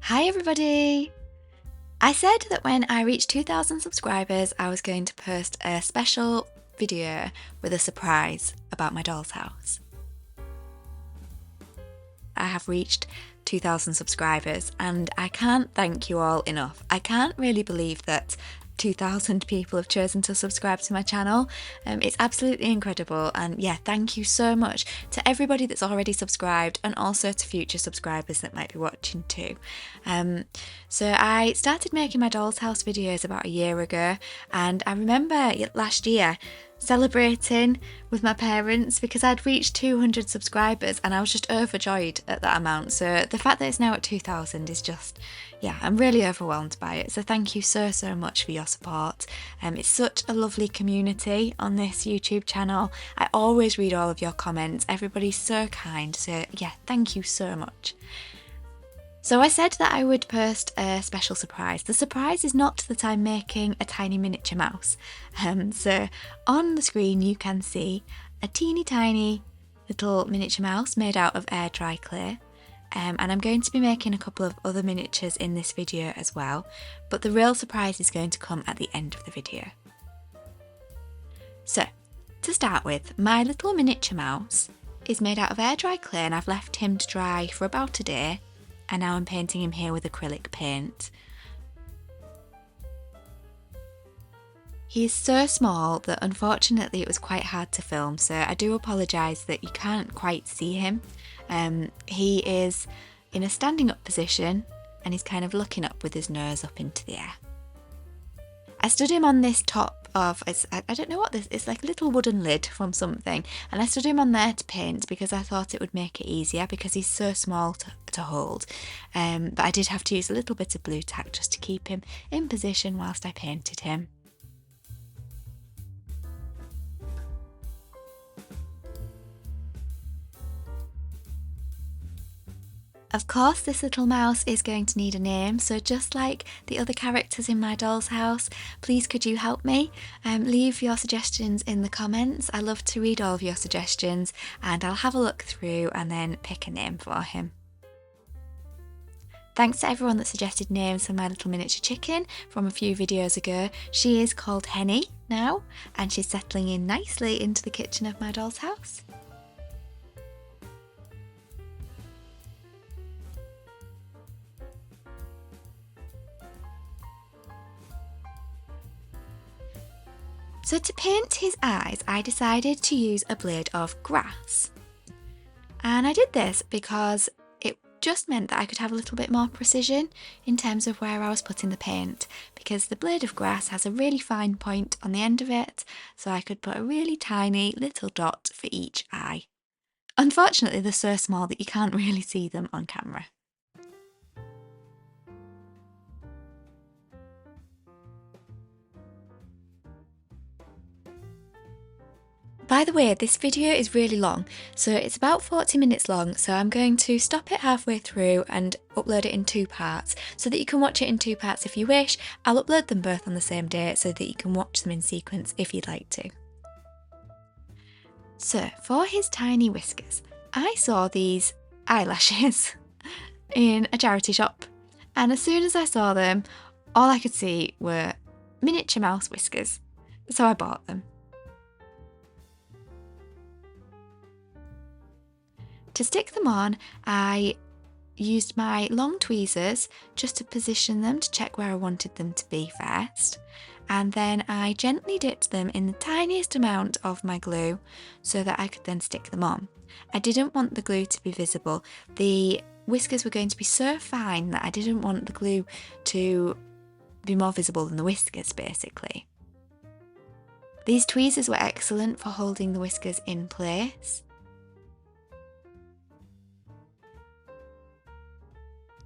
Hi everybody! I said that when I reached 2,000 subscribers I was going to post a special video with a surprise about my doll's house. I have reached 2,000 subscribers and I can't thank you all enough. I can't really believe that 2,000 people have chosen to subscribe to my channel. It's absolutely incredible, and yeah, thank you so much to everybody that's already subscribed and also to future subscribers that might be watching too. So I started making my doll's house videos about a year ago, and I remember last year celebrating with my parents because I'd reached 200 subscribers and I was just overjoyed at that amount. So the fact that it's now at 2,000 is just, yeah, I'm really overwhelmed by it. So thank you so much for your support. It's such a lovely community on this YouTube channel. I always read all of your comments. Everybody's so kind. So yeah, thank you so much. So I said that I would post a special surprise. The surprise is not that I'm making a tiny miniature mouse. So on the screen you can see a teeny tiny little miniature mouse made out of air dry clay. And I'm going to be making a couple of other miniatures in this video as well, but the real surprise is going to come at the end of the video. So to start with, my little miniature mouse is made out of air dry clay and I've left him to dry for about a day. And now I'm painting him here with acrylic paint. He is so small that unfortunately it was quite hard to film, so I do apologise that you can't quite see him. He is in a standing up position and he's kind of looking up with his nose up into the air. I stood him on this top of, I don't know what this is, like a little wooden lid from something, and I stood him on there to paint because I thought it would make it easier because he's so small to hold. But I did have to use a little bit of blue tack just to keep him in position whilst I painted him. Of course, this little mouse is going to need a name, so just like the other characters in my doll's house, please could you help me? Leave your suggestions in the comments. I love to read all of your suggestions and I'll have a look through and then pick a name for him. Thanks to everyone that suggested names for my little miniature chicken from a few videos ago. She is called Henny now and she's settling in nicely into the kitchen of my doll's house. So to paint his eyes, I decided to use a blade of grass. And I did this because it just meant that I could have a little bit more precision in terms of where I was putting the paint, because the blade of grass has a really fine point on the end of it, so I could put a really tiny little dot for each eye. Unfortunately, they're so small that you can't really see them on camera. By the way, this video is really long, so it's about 40 minutes long, so I'm going to stop it halfway through and upload it in 2 parts so that you can watch it in 2 parts if you wish. I'll upload them both on the same day so that you can watch them in sequence if you'd like to. So for his tiny whiskers, I saw these eyelashes in a charity shop, and as soon as I saw them, all I could see were miniature mouse whiskers, so I bought them. To stick them on, I used my long tweezers just to position them to check where I wanted them to be first, and then I gently dipped them in the tiniest amount of my glue so that I could then stick them on. I didn't want the glue to be visible. The whiskers were going to be so fine that I didn't want the glue to be more visible than the whiskers, basically. These tweezers were excellent for holding the whiskers in place.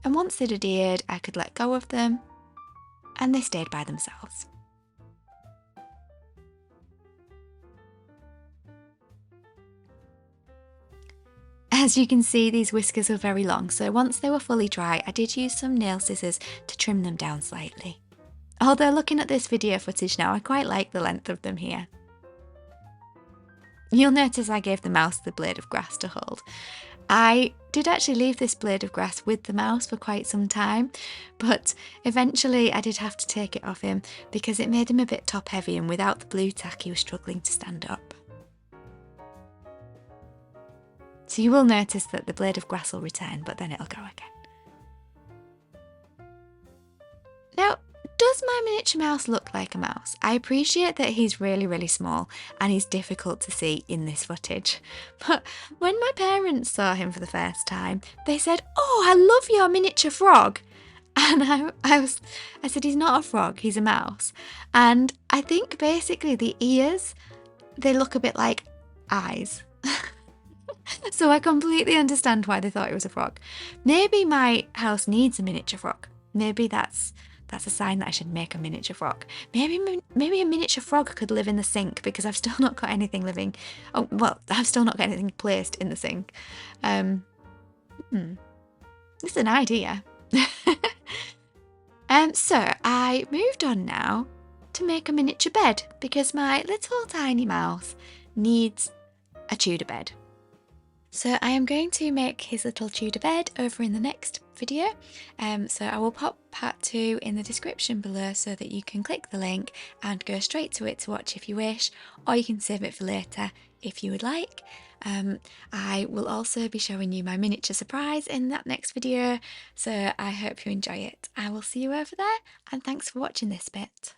And once they'd adhered, I could let go of them, and they stayed by themselves. As you can see, these whiskers were very long, so once they were fully dry, I did use some nail scissors to trim them down slightly. Although looking at this video footage now, I quite like the length of them here. You'll notice I gave the mouse the blade of grass to hold. I did actually leave this blade of grass with the mouse for quite some time, but eventually I did have to take it off him because it made him a bit top heavy, and without the blue tack he was struggling to stand up. So you will notice that the blade of grass will return, but then it'll go again. Now, does my miniature mouse look like a mouse? I appreciate that he's really, really small and he's difficult to see in this footage. But when my parents saw him for the first time, they said, "Oh, I love your miniature frog." And I said, "He's not a frog, he's a mouse." And I think basically the ears, they look a bit like eyes. So I completely understand why they thought it was a frog. Maybe my house needs a miniature frog. Maybe that's a sign that I should make a miniature frog. Maybe a miniature frog could live in the sink, because I've still not got anything living. Oh, well, I've still not got anything placed in the sink. It's an idea. So I moved on now to make a miniature bed, because my little tiny mouse needs a Tudor bed. So I am going to make his little Tudor bed over in the next video. So I will pop part 2 in the description below so that you can click the link and go straight to it to watch if you wish, or you can save it for later if you would like. I will also be showing you my miniature surprise in that next video, so I hope you enjoy it. I will see you over there, and thanks for watching this bit.